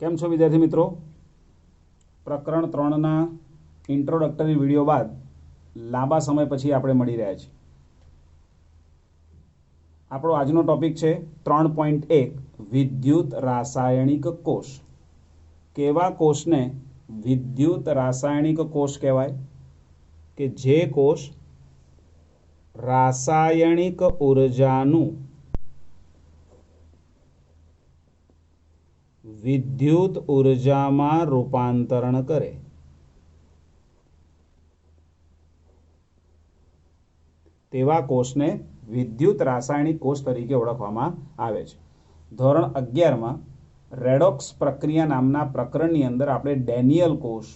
કેમ છો વિદ્યાર્થી મિત્રો? પ્રકરણ 3ના ઇન્ટ્રોડક્ટરી વિડીયો બાદ લાંબા સમય પછી આપણે મળી રહ્યા છીએ. આપણો આજનો ટોપિક છે 3.1 વિદ્યુત રાસાયણિક કોષ. કેવા કોષને વિદ્યુત રાસાયણિક કોષ કહેવાય? કે જે કોષ રાસાયણિક ઉર્જાનું વિદ્યુત ઉર્જામાં રૂપાંતરણ કરે. તેવા કોષને વિદ્યુત રાસાયણિક કોષ તરીકે ઓળખવામાં આવે છે. ધોરણ 11માં રેડોક્સ પ્રક્રિયા નામના પ્રકરણની અંદર આપણે ડેનિયલ કોષ,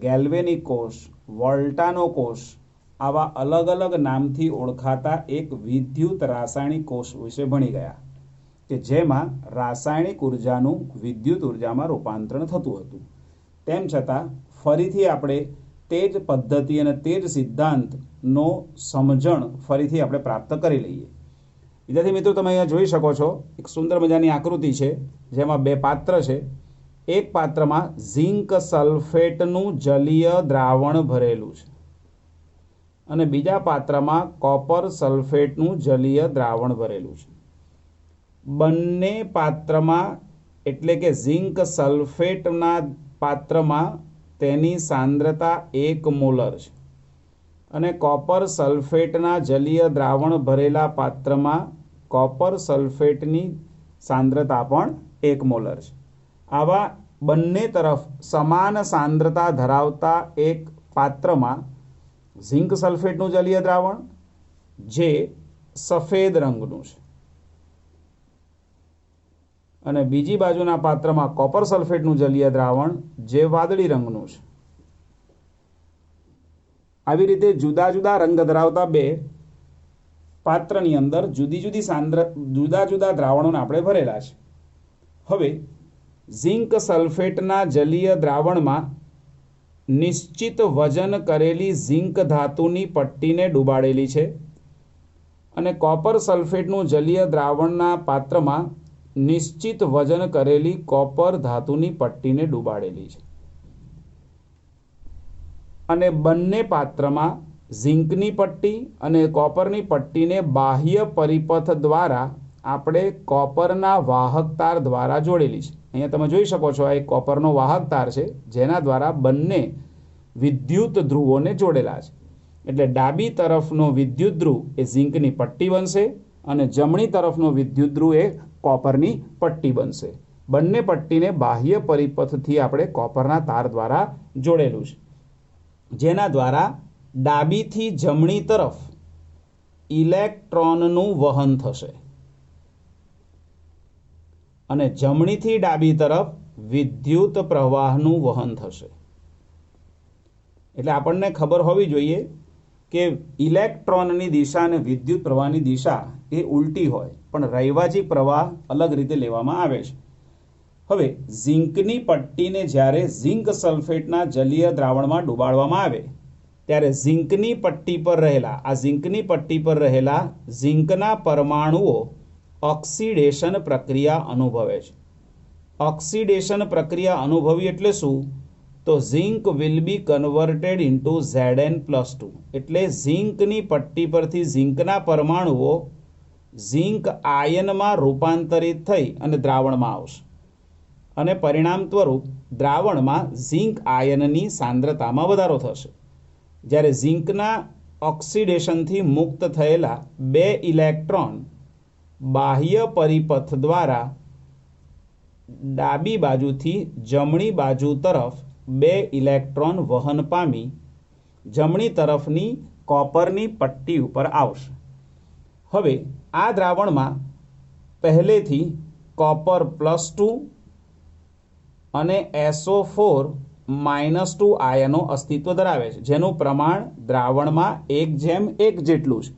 ગેલ્વેનિક કોષ, વોલ્ટાનો કોષ આવા અલગ અલગ નામથી ઓળખાતા એક વિદ્યુત રાસાયણિક કોષ વિશે ભણી ગયા કે જેમાં રાસાયણિક ઉર્જાનું વિદ્યુત ઉર્જામાં રૂપાંતરણ થતું હતું. તેમ છતાં ફરીથી આપણે તે જ પદ્ધતિ અને તે જ સિદ્ધાંતનો સમજણ ફરીથી આપણે પ્રાપ્ત કરી લઈએ. વિદ્યાર્થી મિત્રો, તમે અહીંયા જોઈ શકો છો એક સુંદર મજાની આકૃતિ છે જેમાં બે પાત્ર છે. એક પાત્રમાં ઝિંક સલ્ફેટનું જલીય દ્રાવણ ભરેલું છે અને બીજા પાત્રમાં કોપર સલ્ફેટનું જલીય દ્રાવણ ભરેલું છે. બંને પાત્રમાં એટલે કે ઝિંક સલ્ફેટના પાત્રમાં તેની સાંદ્રતા 1 મોલર છે અને કોપર સલ્ફેટના જલીય દ્રાવણ ભરેલા પાત્રમાં કોપર સલ્ફેટની સાંદ્રતા પણ 1 મોલર છે. આવા બંને તરફ સમાન સાંદ્રતા ધરાવતા એક પાત્રમાં ઝિંક સલ્ફેટનું જલીય દ્રાવણ જે સફેદ રંગનું છે અને બીજી બાજુના પાત્રમાં કોપર સલ્ફેટનું જલીય દ્રાવણ જે વાદળી રંગનું છે. આવી રીતે જુદા જુદા રંગ ધરાવતા બે પાત્રની અંદર જુદા જુદા દ્રાવણોને આપણે ભરેલા છે. હવે ઝિંક સલ્ફેટના જલીય દ્રાવણમાં નિશ્ચિત વજન કરેલી ઝિંક ધાતુની પટ્ટીને ડૂબાડેલી છે અને કોપર સલ્ફેટનું જલીય દ્રાવણના પાત્રમાં નિશ્ચિત વજન કરેલી કોપર ધાતુની પટ્ટીને ડૂબાડેલી છે અને બંને પાત્રમાં ઝિંકની પટ્ટી અને કોપરની પટ્ટીને બાહ્ય પરિપથ દ્વારા આપણે કોપરના વાહક તાર દ્વારા જોડેલી છે. અહીંયા તમે જોઈ શકો છો આ એક કોપરનો વાહક તાર છે જેના દ્વારા બંને વિદ્યુત ધ્રુવોને જોડેલા છે. એટલે ડાબી તરફનો વિદ્યુત ધ્રુવ એ ઝિંકની પટ્ટી બનશે અને જમણી તરફનો વિદ્યુત ધ્રુવ એ કોપરની પટ્ટી બનશે. બંને પટ્ટીને બાહ્ય પરિપથથી આપણે કોપરના તાર દ્વારા જોડેલું છે જેના દ્વારા ડાબીથી જમણી તરફ ઇલેક્ટ્રોનનું વહન થશે અને જમણીથી ડાબી તરફ વિદ્યુત પ્રવાહનું વહન થશે. એટલે આપણને ખબર હોવી જોઈએ કે ઇલેક્ટ્રોનની દિશા અને વિદ્યુત પ્રવાહની દિશા એ ઉલટી હોય પણ રૈવાજી પ્રવાહ અલગ રીતે લેવામાં આવે છે. હવે ઝિંકની પટ્ટીને જ્યારે ઝિંક સલ્ફેટના જલીય દ્રાવણમાં ડૂબાડવામાં આવે ત્યારે ઝિંકની પટ્ટી પર રહેલા ઝિંકના પરમાણુઓ ઓક્સિડેશન પ્રક્રિયા અનુભવે છે. ઓક્સિડેશન પ્રક્રિયા અનુભવી એટલે શું? તો zinc will be converted into Zn+2. એટલે ઝિંકની પટ્ટી પરથી ઝિંકના પરમાણુઓ ઝિંક આયનમાં રૂપાંતરિત થઈ અને દ્રાવણમાં આવશે અને પરિણામ સ્વરૂપ દ્રાવણમાં ઝિંક આયનની સાંદ્રતામાં વધારો થશે. જ્યારે ઝિંકના ઓક્સિડેશનથી મુક્ત થયેલા 2 ઇલેક્ટ્રોન બાહ્ય પરિપથ દ્વારા ડાબી બાજુથી જમણી બાજુ તરફ 2 ઇલેક્ટ્રોન વહન પામી જમણી તરફની કોપરની પટ્ટી ઉપર આવશે. હવે આ દ્રાવણમાં પહેલેથી કોપર +2 અને SO4-2 આયનો અસ્તિત્વ ધરાવે છે જેનું પ્રમાણ દ્રાવણમાં 1:1 જેટલું છે.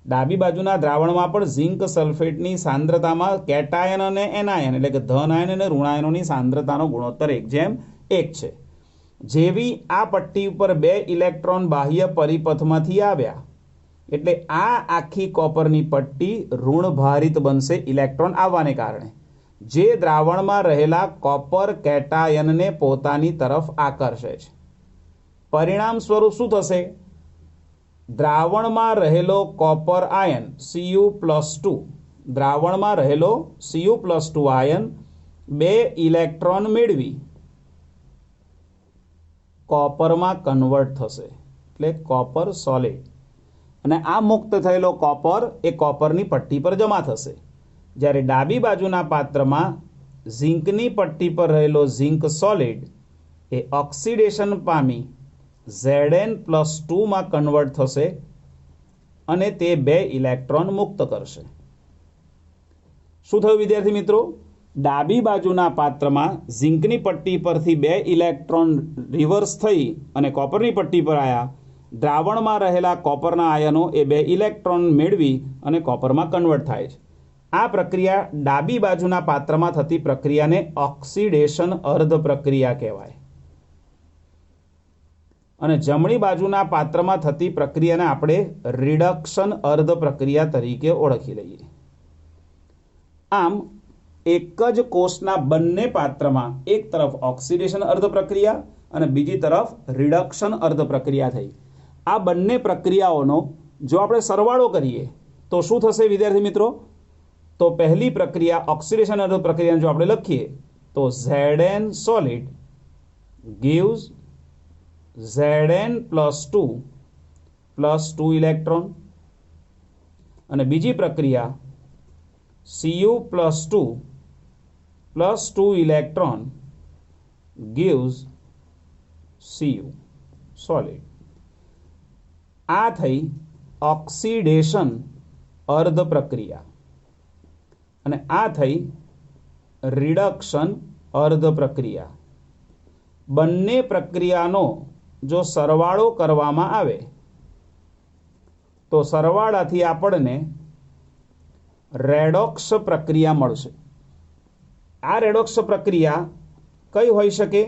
ડાબી બાજુના દ્રાવણમાં પણ ઝિંક સલ્ફેટની સાંદ્રતામાં કેટાયન અને એનાયન એટલે કે ધન આયન અને ઋણાયનોની સાંદ્રતાનો ગુણોત્તર 1:1 છે. જેવી આ પટ્ટી ઉપર 2 ઇલેક્ટ્રોન બાહ્ય પરિપથમાંથી આવ્યા એટલે આ આખી કોપરની પટ્ટી ઋણભારિત બનશે ઇલેક્ટ્રોન આવવાને કારણે. જે દ્રાવણમાં રહેલા કોપર કેટાયનને પોતાની તરફ આકર્ષે છે. પરિણામ સ્વરૂપ શું થશે? દ્રાવણમાં રહેલો કોપર આયન Cu+2, દ્રાવણમાં રહેલો Cu+2 આયન 2 ઇલેક્ટ્રોન મેળવી કોપરમાં કન્વર્ટ થશે, એટલે કોપર સોલિડ. અને આ મુક્ત થયેલો કોપર એ કોપરની પટ્ટી પર જમા થશે. જ્યારે ડાબી બાજુના પાત્રમાં ઝીંકની પટ્ટી પર રહેલો ઝીંક સોલિડ એ ઓક્સિડેશન પામી Zn+2 માં કન્વર્ટ થશે અને તે 2 ઇલેક્ટ્રોન મુક્ત કરશે. શું થયું વિદ્યાર્થી મિત્રો? ડાબી બાજુના પાત્રમાં ઝીંકની પટ્ટી પરથી 2 ઇલેક્ટ્રોન રિવર્સ થઈ અને કોપરની પટ્ટી પર આવ્યા. દ્રાવણમાં રહેલા કોપરના આયનો એ 2 ઇલેક્ટ્રોન મેળવી અને કોપરમાં કન્વર્ટ થાય છે. આ પ્રક્રિયા ડાબી બાજુના પાત્રમાં થતી પ્રક્રિયાને ઓક્સિડેશન અર્ધ પ્રક્રિયા કહેવાય. અને જમણી બાજુના પાત્રમાં થતી પ્રક્રિયાને આપણે રિડક્શન અર્ધ પ્રક્રિયા તરીકે ઓળખી લઈએ. આમ એક જ કોષના બંને પાત્રમાં એક તરફ ઓક્સિડેશન અર્ધ પ્રક્રિયા અને બીજી તરફ રિડક્શન અર્ધ પ્રક્રિયા થઈ. આ બંને પ્રક્રિયાઓનો જો આપણે સરવાળો કરીએ તો શું થશે વિદ્યાર્થી મિત્રો? તો પહેલી પ્રક્રિયા ઓક્સિડેશન અર્ધ પ્રક્રિયાને જો આપણે લખીએ તો Zn solid gives Zn+2 electron, અને બીજી પ્રક્રિયા Cu+2 electron gives Cu solid. આ થઈ ઓક્સિડેશન અર્ધ પ્રક્રિયા અને આ થઈ રિડક્શન અર્ધ પ્રક્રિયા. બંને પ્રક્રિયાનો જો સરવાળો કરવામાં આવે તો સરવાળાથી આપણને રેડોક્સ પ્રક્રિયા મળશે. આ રેડોક્સ પ્રક્રિયા કઈ હોઈ શકે?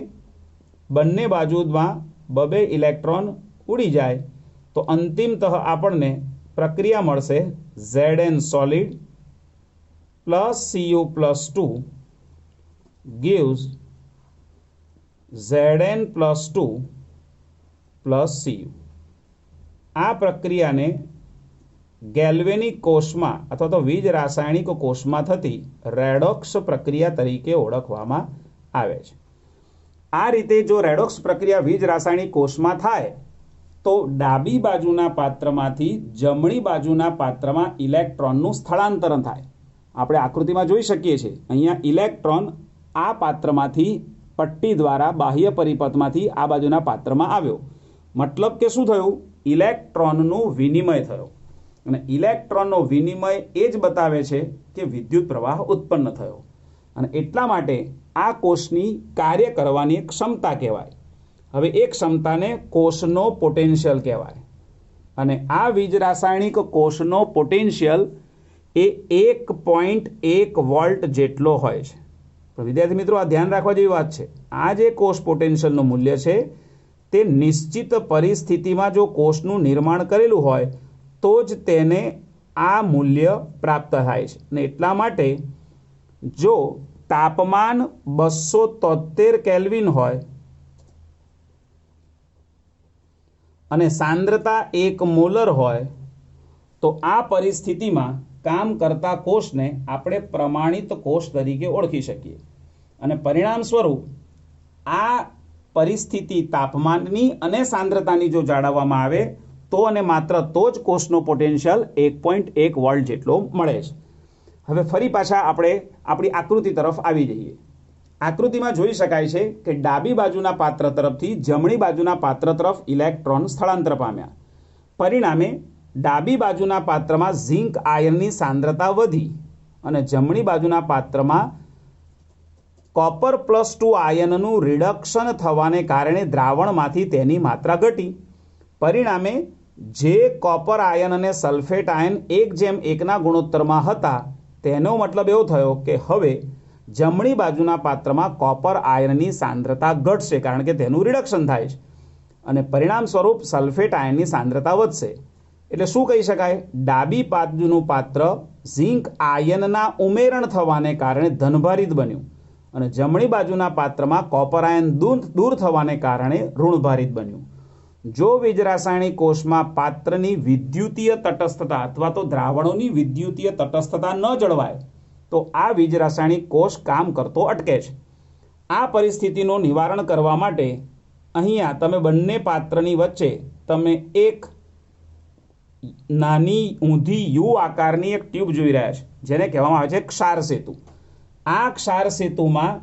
બંને બાજુમાં 2 ઇલેક્ટ્રોન ઉડી જાય તો અંતિમતઃ આપણને પ્રક્રિયા મળશે Zn solid + Cu+2 gives Zn+2 + Cu. આ પ્રક્રિયાને ગેલ્વેનિક કોષમાં અથવા તો વીજ રાસાયણિક કોષમાં થતી રેડોક્સ પ્રક્રિયા તરીકે ઓળખવામાં આવે છે. આ રીતે જો રેડોક્સ પ્રક્રિયા વીજ રાસાયણિક કોષમાં થાય તો ડાબી બાજુના પાત્રમાંથી જમણી બાજુના પાત્રમાં ઇલેક્ટ્રોનનું સ્થળાંતરણ થાય. આપણે આકૃતિમાં જોઈ શકીએ છીએ અહીંયા ઇલેક્ટ્રોન આ પાત્રમાંથી પટ્ટી દ્વારા બાહ્ય પરિપથમાંથી આ બાજુના પાત્રમાં આવ્યો. મતલબ કે શું થયું? ઇલેક્ટ્રોનનું વિનિમય થયો. અને ઇલેક્ટ્રોનનો વિનિમય એ જ બતાવે છે કે વિદ્યુત પ્રવાહ ઉત્પન્ન થયો. અને એટલા માટે આ કોષની કાર્ય કરવાની એક ક્ષમતા કહેવાય. હવે એ ક્ષમતાને કોષનો પોટેન્શિયલ કહેવાય. અને આ વીજ રાસાયણિક કોષનો પોટેન્શિયલ એ 1.1 વોલ્ટ જેટલો હોય છે. તો વિદ્યાર્થી મિત્રો આ ધ્યાન રાખવા જેવી વાત છે. આ જે કોષ પોટેન્શિયલનું મૂલ્ય છે તે નિશ્ચિત પરિસ્થિતિમાં જો કોષનું નિર્માણ કરેલું હોય તો જ તેને આ મૂલ્ય પ્રાપ્ત થાય છે. અને એટલા માટે જો તાપમાન 273 કેલ્વિન હોય અને સાંદ્રતા 1 મોલર હોય તો આ પરિસ્થિતિમાં કામ કરતા કોષને આપણે પ્રમાણિત કોષ તરીકે ઓળખી શકીએ. અને પરિણામ સ્વરૂપ આ પરિસ્થિતિ તાપમાનની અને સાંદ્રતાની જો જાળવવામાં આવે તો અને માત્ર તો જ કોષનો પોટેન્શિયલ 1.1 વોલ્ટ જેટલો મળે છે. હવે ફરી પાછા આપણે આપણી આકૃતિ તરફ આવી જઈએ. આકૃતિમાં જોઈ શકાય છે કે ડાબી બાજુના પાત્ર તરફથી જમણી બાજુના પાત્ર તરફ ઇલેક્ટ્રોન સ્થળાંતર પામ્યા. પરિણામે ડાબી બાજુના પાત્રમાં ઝિંક આયનની સાંદ્રતા વધી અને જમણી બાજુના પાત્રમાં Copper+2 આયનનું રિડક્શન થવાને કારણે દ્રાવણમાંથી તેની માત્રા ઘટી. પરિણામે જે કોપર આયન અને સલ્ફેટ આયન 1:1 ગુણોત્તરમાં હતા તેનો મતલબ એવો થયો કે હવે જમણી બાજુના પાત્રમાં કોપર આયનની સાંદ્રતા ઘટશે કારણ કે તેનું રિડક્શન થાય છે અને પરિણામ સ્વરૂપ સલ્ફેટ આયનની સાંદ્રતા વધશે. એટલે શું કહી શકાય? ડાબી બાજુનું પાત્ર ઝીંક આયનના ઉમેરણ થવાને કારણે ધનભારિત બન્યું અને જમણી બાજુના પાત્રમાં કોપર આયન દૂર થવાને કારણે ઋણભારિત બન્યું. જો વીજ રાસાયણિક કોષમાં પાત્રની વિદ્યુતીય તટસ્થતા અથવા તો દ્રાવણોની વિદ્યુતીય તટસ્થતા ન જળવાય તો આ વીજ રાસાયણિક કોષ કામ કરતો અટકે છે. આ પરિસ્થિતિનું નિવારણ કરવા માટે અહીંયા તમે બંને પાત્રની વચ્ચે તમે એક નાની ઊંધી યુ આકારની એક ટ્યુબ જોઈ રહ્યા છે, જેને કહેવામાં આવે છે ક્ષાર સેતુ. આ ક્ષાર સેતુમાં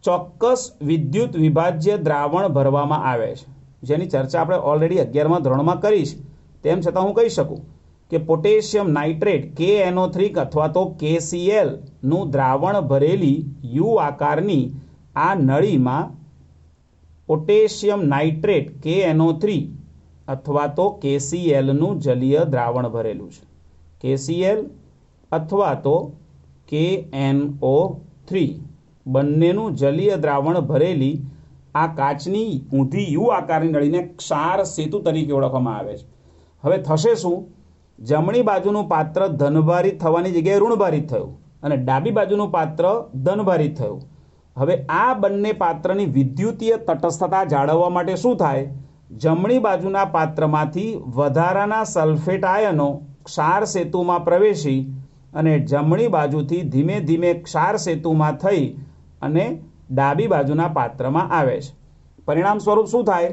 ચોક્કસ વિદ્યુત વિભાજ્ય દ્રાવણ ભરવામાં આવે છે, જેની ચર્ચા આપણે ઓલરેડી 11મા ધોરણમાં કરી છે. તેમ છતાં હું કહી શકું કે પોટેશિયમ નાઇટ્રેટ KNO3 અથવા તો KCl નું દ્રાવણ ભરેલી યુ આકારની આ નળીમાં પોટેશિયમ નાઇટ્રેટ KNO3 અથવા તો KCl નું જલીય દ્રાવણ ભરેલું છે. KCl અથવા તો KNO3 બંનેનું જલીય દ્રાવણ ભરેલી આ કાચની ઊંધી યુ આકારની નળીને ક્ષાર સેતુ તરીકે ઓળખવામાં આવે છે. હવે થશે શું? જમણી બાજુનું પાત્ર ધનભારિત થવાની જગ્યાએ ઋણભારિત થયું અને ડાબી બાજુનું પાત્ર ધનભારિત થયું. હવે આ બંને પાત્રની વિદ્યુતીય તટસ્થતા જાળવવા માટે શું થાય? જમણી બાજુના પાત્રમાંથી વધારાના સલ્ફેટ આયનો ક્ષાર સેતુમાં પ્રવેશી અને જમણી બાજુથી ધીમે ધીમે ક્ષાર સેતુમાં થઈ અને ડાબી બાજુના પાત્રમાં આવે છે. પરિણામ સ્વરૂપ શું થાય?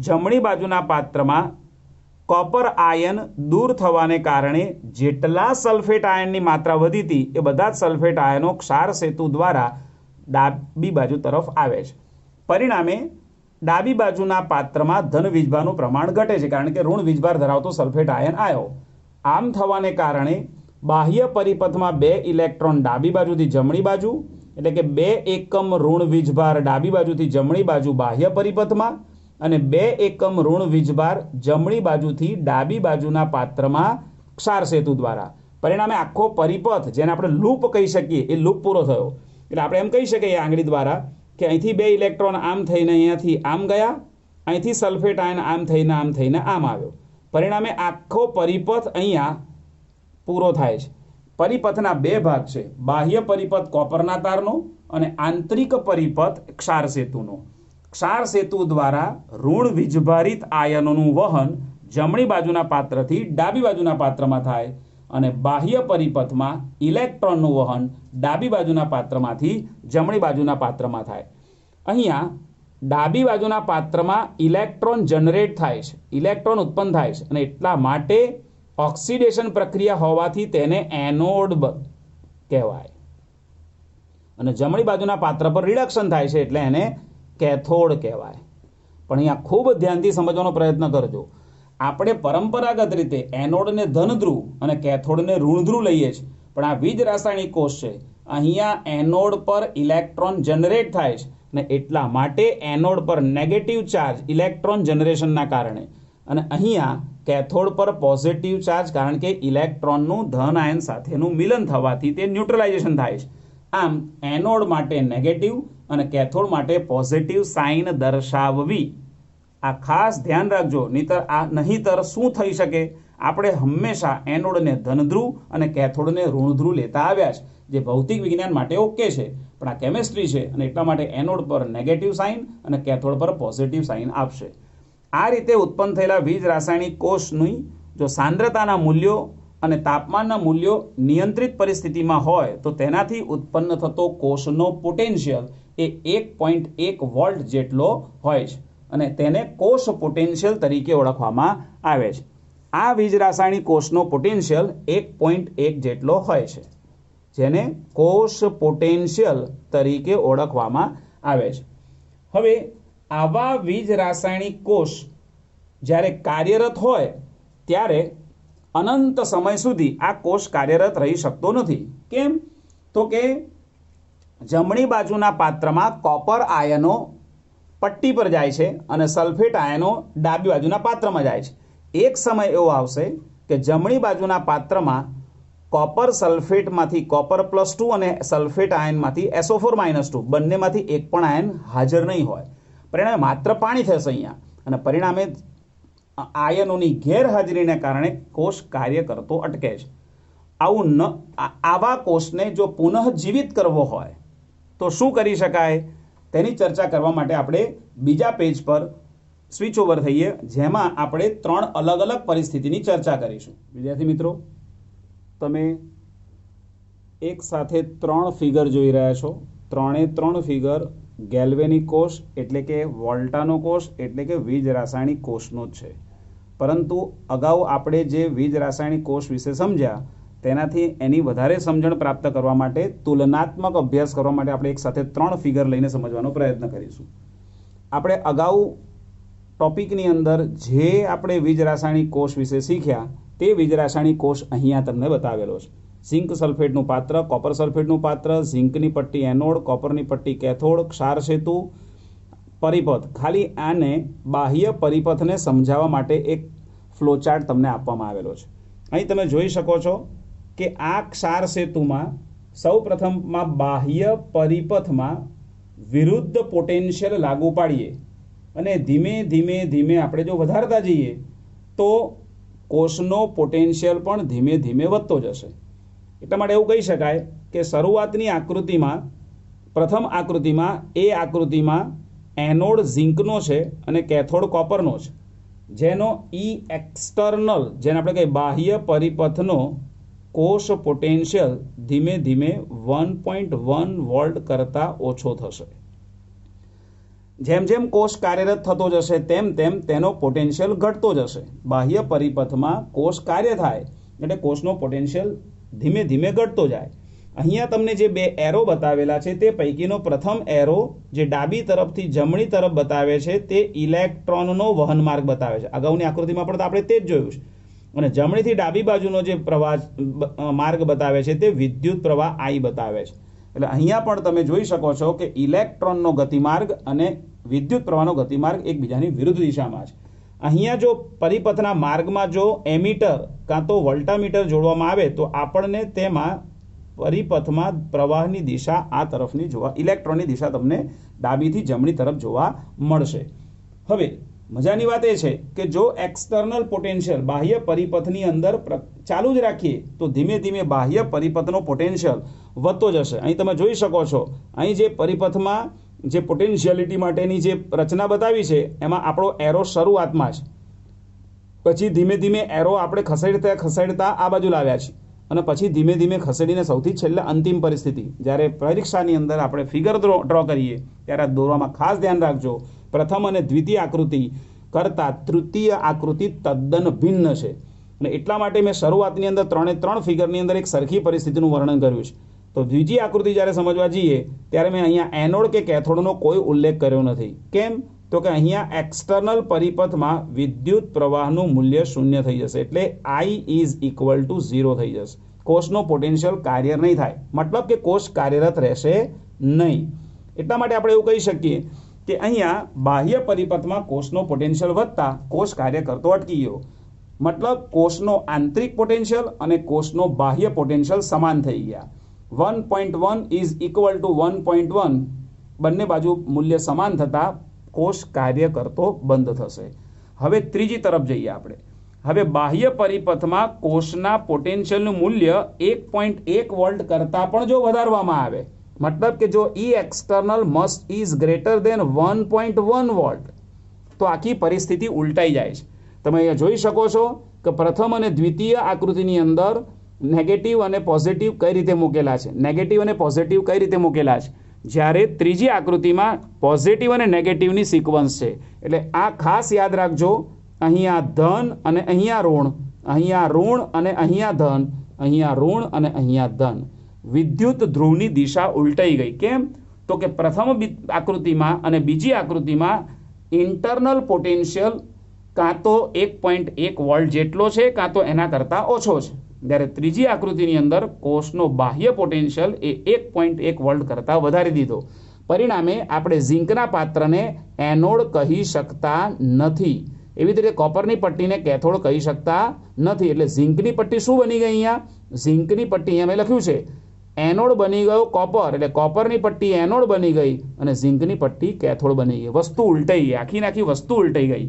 જમણી બાજુના પાત્રમાં કોપર આયન દૂર થવાને કારણે જેટલા સલ્ફેટ આયનની માત્રા વધી હતી એ બધા જ સલ્ફેટ આયનો ક્ષાર સેતુ દ્વારા ડાબી બાજુ તરફ આવે છે. પરિણામે ડાબી બાજુના પાત્રમાં ધન વીજભારનું પ્રમાણ ઘટે છે, કારણ કે ઋણ વીજભાર ધરાવતો સલ્ફેટ આયન આવ્યો. આમ થવાને કારણે બાહ્ય પરિપથમાં 2 ઇલેક્ટ્રોન ડાબી બાજુથી જમણી બાજુ, એટલે કે 2 એકમ ઋણ વીજભાર ડાબી બાજુથી જમણી બાજુ બાહ્ય પરિપથમાં અને 2 એકમ ઋણ વીજભાર જમણી બાજુથી ડાબી બાજુના પાત્રમાં ક્ષાર સેતુ દ્વારા. પરિણામે આખો પરિપથ, જેને આપણે લૂપ કહી શકીએ, એ લૂપ પૂરો થયો. એટલે આપણે એમ કહી શકીએ આંગળી દ્વારા કે અહીંથી 2 ઇલેક્ટ્રોન આમ થઈને અહીંયાથી આમ ગયા, અહીંથી સલ્ફેટ આયન આમ થઈને આમ આવ્યો. પરિણામે આખો પરિપથ અહીંયા પૂરો થાય છે. પરિપથના 2 ભાગ છે, બાહ્ય પરિપથ કોપરના તારનો અને આંતરિક પરિપથ ક્ષાર સેતુનો. ક્ષાર સેતુ દ્વારા ઋણ વીજભારિત આયનોનું વહન જમણી બાજુના પાત્રથી ડાબી બાજુના પાત્રમાં થાય અને બાહ્ય પરિપથમાં ઇલેક્ટ્રોનનું વહન ડાબી બાજુના પાત્રમાંથી જમણી બાજુના પાત્રમાં થાય. અહીંયા ડાબી બાજુના પાત્રમાં ઇલેક્ટ્રોન જનરેટ થાય છે, ઇલેક્ટ્રોન ઉત્પન્ન થાય છે અને એટલા માટે ઓક્સિડેશન પ્રક્રિયા હોવાથી તેને એનોડ કહેવાય અને જમણી બાજુના પાત્ર પર રિડક્શન થાય છે એટલે એને કેથોડ કહેવાય. પણ અહીંયા ખૂબ ધ્યાનથી સમજવાનો પ્રયત્ન કરજો. આપણે પરંપરાગત રીતે એનોડને ધન ધ્રુવ અને કેથોડને ઋણ ધ્રુવ લઈએ છીએ, પણ આ વીજ રાસાયણિક કોષ છે, અહીંયા એનોડ પર ઇલેક્ટ્રોન જનરેટ થાય છે અને એટલા માટે એનોડ પર નેગેટિવ ચાર્જ ઇલેક્ટ્રોન જનરેશનના કારણે અને અહીંયા કેથોડ પર પોઝિટિવ ચાર્જ, કારણ કે ઇલેક્ટ્રોનનું ધન આયન સાથેનું મિલન થવાથી તે ન્યુટ્રલાઇઝેશન થાય છે. આમ એનોડ માટે નેગેટિવ અને કેથોડ માટે પોઝિટિવ સાઇન દર્શાવવી. આ ખાસ ધ્યાન રાખજો, નહીંતર શું થઈ શકે? આપણે હંમેશા એનોડને ધનધ્રુવ અને કેથોડને ઋણધ્રુવ લેતા આવ્યા છે, જે ભૌતિક વિજ્ઞાન માટે ઓકે છે, પણ આ કેમેસ્ટ્રી છે અને એટલા માટે એનોડ પર નેગેટિવ સાઇન અને કેથોડ પર પોઝિટિવ સાઇન આપશે. આ રીતે ઉત્પન્ન થયેલા વીજ રાસાયણિક કોષની જો સાંદ્રતાના મૂલ્યો અને તાપમાનના મૂલ્યો નિયંત્રિત પરિસ્થિતિમાં હોય તો તેનાથી ઉત્પન્ન થતો કોષનો પોટેન્શિયલ એ 1.1 વોલ્ટ જેટલો હોય છે અને તેને કોષ પોટેન્શિયલ તરીકે ઓળખવામાં આવે છે. આ વીજ રાસાયણિક કોષનો પોટેન્શિયલ 1.1 જેટલો હોય છે, જેને કોષ પોટેન્શિયલ તરીકે ઓળખવામાં આવે છે. હવે આવા વીજ રાસાયણિક કોષ જ્યારે કાર્યરત હોય ત્યારે અનંત સમય સુધી આ કોષ કાર્યરત રહી શકતો નથી. કેમ? તો કે જમણી બાજુના પાત્રમાં કોપર આયનો પટ્ટી પર જાય છે અને સલ્ફેટ આયનો ડાબી બાજુના પાત્રમાં જાય છે. એક સમય એવો આવશે કે જમણી બાજુના પાત્રમાં કોપર સલ્ફેટમાંથી કોપર +2 અને સલ્ફેટ આયનમાંથી SO4-2 બંનેમાંથી એક પણ આયન હાજર નહીં હોય. પરિણામે માત્ર પાણી થશે અહીંયા અને પરિણામે આયનોની ગેરહાજરીને કારણે કોષ કાર્ય કરતો અટકે છે. આવા કોષને જો પુનઃજીવિત કરવો હોય તો શું કરી શકાય તેની ચર્ચા કરવા માટે આપણે બીજા પેજ પર સ્વિચ ઓવર થઈએ, જેમાં આપણે 3 અલગ અલગ પરિસ્થિતિની ચર્ચા કરીશું. વિદ્યાર્થી મિત્રો, તમે એક સાથે 3 ફિગર જોઈ રહ્યા છો. 3 ફિગર ગેલ્વેનિક કોષ એટલે કે વોલ્ટાનો કોષ એટલે કે વીજ રાસાયણિક કોષનો જ છે. પરંતુ અગાઉ આપણે જે વીજ રાસાયણિક કોષ વિશે સમજ્યા તેનાથી એની વધારે સમજણ પ્રાપ્ત કરવા માટે તુલનાત્મક અભ્યાસ કરવા માટે આપણે એક સાથે 3 ફિગર લઈને સમજવાનો પ્રયત્ન કરીશું. આપણે અગાઉ ટોપિકની અંદર જે આપણે વીજ રાસાયણિક કોષ વિશે શીખ્યા તે વીજ રાસાયણિક કોષ અહીંયા તમને બતાવેલો છે. ઝિંક સલ્ફેટનું પાત્ર, કોપર સલ્ફેટનું પાત્ર, ઝિંકની પટ્ટી એનોડ, કોપરની પટ્ટી કેથોડ, ક્ષાર સેતુ, પરિપથ. ખાલી આને બાહ્ય પરિપથને સમજાવવા માટે એક ફ્લોચાર્ટ તમને આપવામાં આવેલો છે. અહીં તમે જોઈ શકો છો કે આ ક્ષાર સેતુમાં સૌ પ્રથમમાં બાહ્ય પરિપથમાં વિરુદ્ધ પોટેન્શિયલ લાગુ પાડીએ અને ધીમે ધીમે ધીમે આપણે જો વધારતા જઈએ તો કોષનો પોટેન્શિયલ પણ ધીમે ધીમે વધતો જશે. એટલા માટે એવું કહી શકાય કે શરૂઆતની આકૃતિમાં, પ્રથમ આકૃતિમાં, એ આકૃતિમાં એનોડ ઝિંકનો છે અને કેથોડ કોપરનો છે, જેનો ઈ એક્સટર્નલ, જેને આપણે કહીએ બાહ્ય પરિપથનો કોષ પોટેન્શિયલ ધીમે ધીમે 1.1 વોલ્ટ કરતાં ઓછો થશે. જેમ જેમ કોષ કાર્યરત થતો જશે તેમ તેમ તેનો પોટેન્શિયલ ઘટતો જશે. બાહ્ય પરિપથમાં કોષ કાર્ય થાય એટલે કોષનો પોટેન્શિયલ ધીમે ધીમે ઘટતો જાય. અહીંયા તમને જે 2 એરો બતાવેલા છે તે પૈકીનો પ્રથમ એરો જે ડાબી તરફથી જમણી તરફ બતાવે છે તે ઇલેક્ટ્રોનનો વહન માર્ગ બતાવે છે. અગાઉની આકૃતિમાં પણ આપણે તે જ જોયું છે. અને જમણીથી ડાબી બાજુનો જે પ્રવાહ માર્ગ બતાવે છે તે વિદ્યુત પ્રવાહ I બતાવે છે. એટલે અહીંયા પણ તમે જોઈ શકો છો કે ઇલેક્ટ્રોનનો ગતિમાર્ગ અને વિદ્યુત પ્રવાહનો ગતિમાર્ગ એકબીજાની વિરુદ્ધ દિશામાં છે. અહીંયા જો પરિપથના માર્ગમાં જો એમીટર કાં તો વોલ્ટામીટર જોડવામાં આવે તો આપણને તેમાં પરિપથમાં પ્રવાહની દિશા આ તરફની જોવા, ઇલેક્ટ્રોનની દિશા તમને ડાબીથી જમણી તરફ જોવા મળશે. હવે મજાની વાત એ છે કે જો એક્સટર્નલ પોટેન્શિયલ બાહ્ય પરિપથની અંદર ચાલુ જ રાખીએ તો ધીમે ધીમે બાહ્ય પરિપથનો પોટેન્શિયલ વધતો જશે. અહીં તમે જોઈ શકો છો, અહીં જે પરિપથમાં જે પોટેન્શિયાલિટી માટેની જે રચના બતાવી છે એમાં આપણો એરો શરૂઆતમાં છે, પછી ધીમે ધીમે એરો આપણે ખસેડતા ખસેડતા આ બાજુ લાવ્યા છે અને પછી ધીમે ધીમે ખસેડીને સૌથી છેલ્લે અંતિમ પરિસ્થિતિ, જ્યારે પરીક્ષાની અંદર આપણે ફિગર ડ્રો કરીએ ત્યારે દોરવામાં ખાસ ધ્યાન રાખજો. પ્રથમ અને દ્વિતીય આકૃતિ કરતાં તૃતીય આકૃતિ તદ્દન ભિન્ન છે અને એટલા માટે મેં શરૂઆતની અંદર 3 ફિગરની અંદર એક સરખી પરિસ્થિતિનું વર્ણન કર્યું છે. તો દ્વિતીય આકૃતિ જ્યારે સમજવા જઈએ ત્યારે મેં અહીંયા એનોડ કે કેથોડનો કોઈ ઉલ્લેખ કર્યો નથી. કેમ? તો કે અહીંયા એક્સટર્નલ પરિપથમાં વિદ્યુત પ્રવાહનું મૂલ્ય 0 થઈ જશે, એટલે I is equal to 0 થઈ જશે. કોષનો પોટેન્શિયલ કાર્ય નહીં થાય, મતલબ કે કોષ કાર્યરત રહેશે નહીં. એટલા માટે આપણે એવું કહી શકીએ કે અહીંયા બાહ્ય પરિપથમાં કોષનો પોટેન્શિયલ વધતા કોષ કાર્ય કરતો અટકી ગયો. મતલબ કોષનો આંતરિક પોટેન્શિયલ અને કોષનો બાહ્ય પોટેન્શિયલ સમાન થઈ ગયા. 1.1 is equal to 1.1 બંને બાજુ મૂલ્ય સમાન થતાં કોષ કાર્ય કરતો બંધ થશે. હવે ત્રીજી તરફ જઈએ આપણે. હવે બાહ્ય પરિપથમાં કોષના પોટેન્શિયલનું મૂલ્ય 1.1 વોલ્ટ કરતાં પણ જો વધારવામાં આવે, મતલબ કે જો E external must is greater than 1.1 volt, તો આખી પરિસ્થિતિ ઉલટાઈ જાય છે. તમે અહીંયા જોઈ શકો છો કે પ્રથમ અને દ્વિતીય આકૃતિની અંદર નેગેટિવ અને પોઝિટિવ કઈ રીતે મૂકેલા છે, નેગેટિવ અને પોઝિટિવ કઈ રીતે મૂકેલા છે, જ્યારે ત્રીજી આકૃતિમાં પોઝિટિવ અને નેગેટિવની સિક્વન્સ છે. એટલે આ ખાસ યાદ રાખજો, અહીંયા ધન અને અહીંયા ઋણ, અહીંયા ઋણ અને અહીંયા ધન, અહીંયા ઋણ અને અહીંયા ધન. વિદ્યુત ધ્રુવની દિશા ઉલટાઈ ગઈ. કેમ? તો કે પ્રથમ આકૃતિમાં અને બીજી આકૃતિમાં ઇન્ટરનલ પોટેન્શિયલ કાં તો 1.1 વોલ્ટ જેટલો છે કાં તો એના કરતાં ઓછો છે, જ્યારે ત્રીજી આકૃતિની અંદર કોષનો બાહ્ય પોટેન્શિયલ એ 1.1 વોલ્ટ કરતાં વધારી દીધો. પરિણામે આપણે ઝિંકના પાત્રને એનોડ કહી શકતા નથી, એવી જ રીતે કોપરની પટ્ટીને કેથોડ કહી શકતા નથી. એટલે ઝિંકની પટ્ટી શું બની ગઈ? અહીંયા ઝિંકની પટ્ટી અહીંયા મેં લખ્યું છે એનોડ બની ગયો કોપર, એટલે કોપરની પટ્ટી એનોડ બની ગઈ અને ઝિંકની પટ્ટી કેથોડ બની ગઈ. વસ્તુ ઉલટાઈ ગઈ, આખી વસ્તુ ઉલટાઈ ગઈ.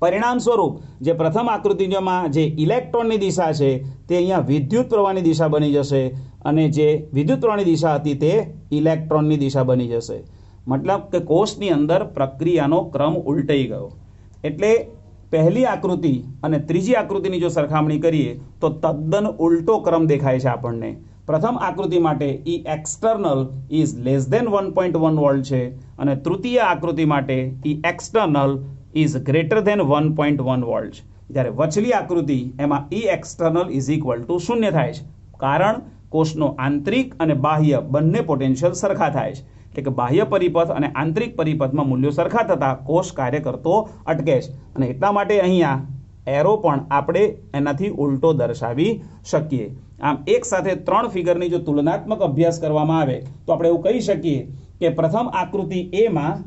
પરિણામ સ્વરૂપ જે પ્રથમ આકૃતિમાં જે ઇલેક્ટ્રોનની દિશા છે તે અહીંયા વિદ્યુત પ્રવાહની દિશા બની જશે અને જે વિદ્યુત પ્રવાહની દિશા હતી તે ઇલેક્ટ્રોનની દિશા બની જશે. મતલબ કે કોષની અંદર પ્રક્રિયાનો ક્રમ ઉલટાઈ ગયો. એટલે પહેલી આકૃતિ અને ત્રીજી આકૃતિની જો સરખામણી કરીએ તો તદ્દન ઉલટો ક્રમ દેખાય છે આપણને. પ્રથમ આકૃતિ માટે E external is less than 1.1 volt છે અને તૃતીય આકૃતિ માટે E external is greater than 1.1 volt છે. જ્યારે વચલી આકૃતિ એમાં E external is equal to 0 થાય છે, કારણ કોષનો આંતરિક અને બાહ્ય બંને પોટેન્શિયલ સરખા થાય છે. એટલે કે બાહ્ય પરિપથ અને આંતરિક પરિપથમાં મૂલ્યો સરખા થતાં કોષ કાર્ય કરતો અટકે છે અને એટલા માટે અહીંયા એરો પણ આપણે એનાથી ઉલટો દર્શાવી શકીએ. આમ એક સાથે 3 ફિગરની જો તુલનાત્મક અભ્યાસ કરવામાં આવે તો આપણે એવું કહી શકીએ કે પ્રથમ આકૃતિ એમાં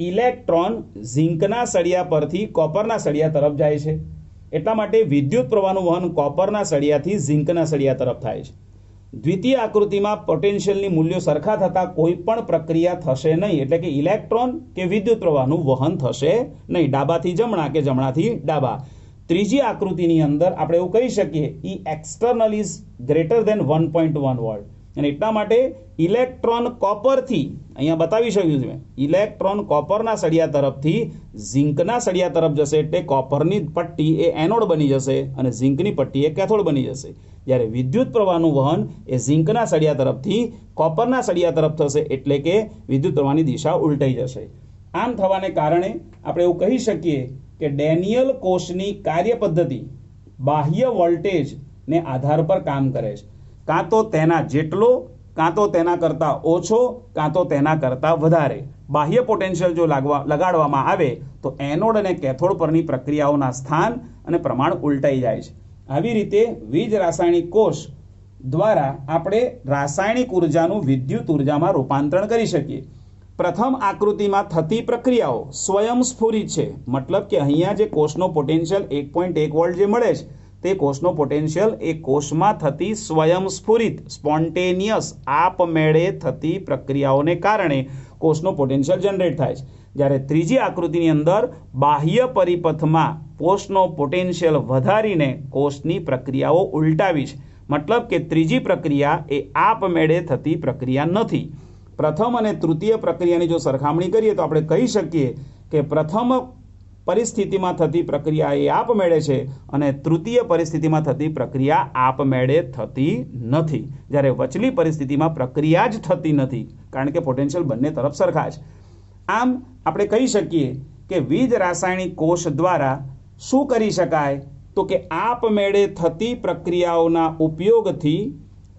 ઇલેક્ટ્રોન ઝિંકના સળિયા પરથી કોપરના સળિયા તરફ જાય છે. એટલા માટે વિદ્યુત પ્રવાહનું વહન કોપરના સળિયાથી ઝિંકના સળિયા તરફ થાય છે. દ્વિતીય આકૃતિમાં પોટેન્શિયલની મૂલ્યો સરખા થતાં કોઈ પણ પ્રક્રિયા થશે નહીં, એટલે કે ઇલેક્ટ્રોન કે વિદ્યુત પ્રવાહનું વહન થશે નહીં, ડાબાથી જમણા કે જમણાથી ડાબા. ત્રીજી આકૃતિની અંદર આપણે એવું કહી શકીએ E external is greater than 1.1 volt અને એટલા માટે ઇલેક્ટ્રોન કોપરથી અહીંયા બતાવી શક્યું છે ઇલેક્ટ્રોન કોપરના સળિયા તરફથી ઝિંકના સળિયા તરફ જશે, એટલે કોપરની પટ્ટી એ એનોડ બની જશે અને ઝિંકની પટ્ટી એ કેથોડ બની જશે. જ્યારે વિદ્યુત પ્રવાહનું વહન એ ઝિંકના સળિયા તરફથી કોપરના સળિયા તરફ થશે, એટલે કે વિદ્યુત પ્રવાહની દિશા ઉલટાઈ જશે. આમ થવાને કારણે આપણે એવું કહી શકીએ કે ડેનિયલ કોષની કાર્ય પદ્ધતિ બાહ્ય વોલ્ટેજને આધાર પર કામ કરે છે. કાં તો તેના જેટલો, કાં તો તેના કરતાં ઓછો, કાં તો તેના કરતાં વધારે બાહ્ય પોટેન્શિયલ જો લગાડવામાં આવે તો એનોડ અને કેથોડ પરની પ્રક્રિયાઓના સ્થાન અને પ્રમાણ ઉલટાઈ જાય છે. આવી રીતે વીજ રાસાયણિક કોષ દ્વારા આપણે રાસાયણિક ઉર્જાનું વિદ્યુત ઉર્જામાં રૂપાંતરણ કરી શકીએ. પ્રથમ આકૃતિમાં થતી પ્રક્રિયાઓ સ્વયંસ્ફુરિત છે. મતલબ કે અહીંયા જે કોષનો પોટેન્શિયલ 1.1 વોલ્ટ જે મળે છે તે કોષનો પોટેન્શિયલ એ કોષમાં થતી સ્વયંસ્ફુરિત સ્પોન્ટેનિયસ આપમેળે થતી પ્રક્રિયાઓને કારણે કોષનો પોટેન્શિયલ જનરેટ થાય છે. જ્યારે ત્રીજી આકૃતિની અંદર બાહ્ય પરિપથમાં કોષનો પોટેન્શિયલ વધારીને કોષની પ્રક્રિયાઓ ઉલટાવી છે. મતલબ કે ત્રીજી પ્રક્રિયા એ આપમેળે થતી પ્રક્રિયા નથી. પ્રથમ અને તૃતીય પ્રક્રિયાની જો સરખામણી કરીએ તો આપણે કહી શકીએ કે પ્રથમ પરિસ્થિતિમાં થતી પ્રક્રિયા એ આપમેળે છે અને તૃતીય પરિસ્થિતિમાં થતી પ્રક્રિયા આપમેળે થતી નથી. જ્યારે વચલી પરિસ્થિતિમાં પ્રક્રિયા જ થતી નથી, કારણ કે પોટેન્શિયલ બંને તરફ સરખા છે. આમ આપણે કહી શકીએ કે વીજ રાસાયણિક કોષ દ્વારા શું કરી શકાય તો કે આપમેળે થતી પ્રક્રિયાઓના ઉપયોગથી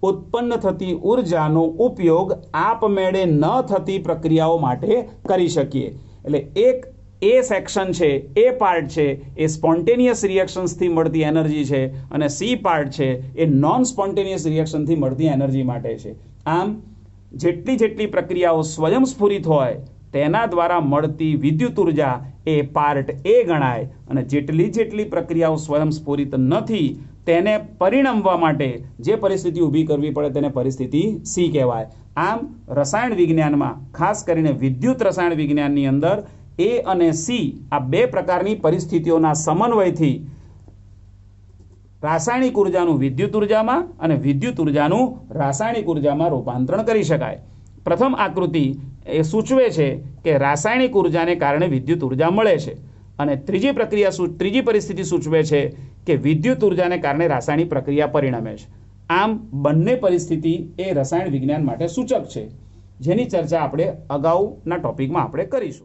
ઉત્પન્ન થતી ઉર્જાનો ઉપયોગ આપમેળે ન થતી પ્રક્રિયાઓ માટે કરી શકીએ. એટલે એક એ સેક્શન છે, એ પાર્ટ છે એ સ્પોન્ટેનિયસ રિએક્શન્સથી મળતી એનર્જી છે અને સી પાર્ટ છે એ નોન સ્પોન્ટેનિયસ રિએક્શનથી મળતી એનર્જી માટે છે. આમ જેટલી પ્રક્રિયાઓ સ્વયંસ્ફુરિત હોય તેના દ્વારા મળતી વિદ્યુત ઉર્જા એ પાર્ટ એ ગણાય અને જેટલી પ્રક્રિયાઓ સ્વયંસ્ફુરિત નથી તેને પરિણમવા માટે જે પરિસ્થિતિ ઊભી કરવી પડે તેને પરિસ્થિતિ સી કહેવાય. આમ રસાયણ વિજ્ઞાનમાં ખાસ કરીને વિદ્યુત રસાયણ વિજ્ઞાનની અંદર એ અને સી આ બે પ્રકારની પરિસ્થિતિઓના સમન્વયથી રાસાયણિક ઉર્જાનું વિદ્યુત ઉર્જામાં અને વિદ્યુત ઉર્જાનું રાસાયણિક ઉર્જામાં રૂપાંતરણ કરી શકાય. પ્રથમ આકૃતિ એ સૂચવે છે કે રાસાયણિક ઉર્જાને કારણે વિદ્યુત ઉર્જા મળે છે અને ત્રીજી પરિસ્થિતિ સૂચવે છે કે વિદ્યુત ઉર્જાને કારણે રાસાયણિક પ્રક્રિયા પરિણમે છે. આમ બંને પરિસ્થિતિ એ રસાયણ વિજ્ઞાન માટે સૂચક છે, જેની ચર્ચા આપણે અગાઉના ટોપિકમાં આપણે કરીશું.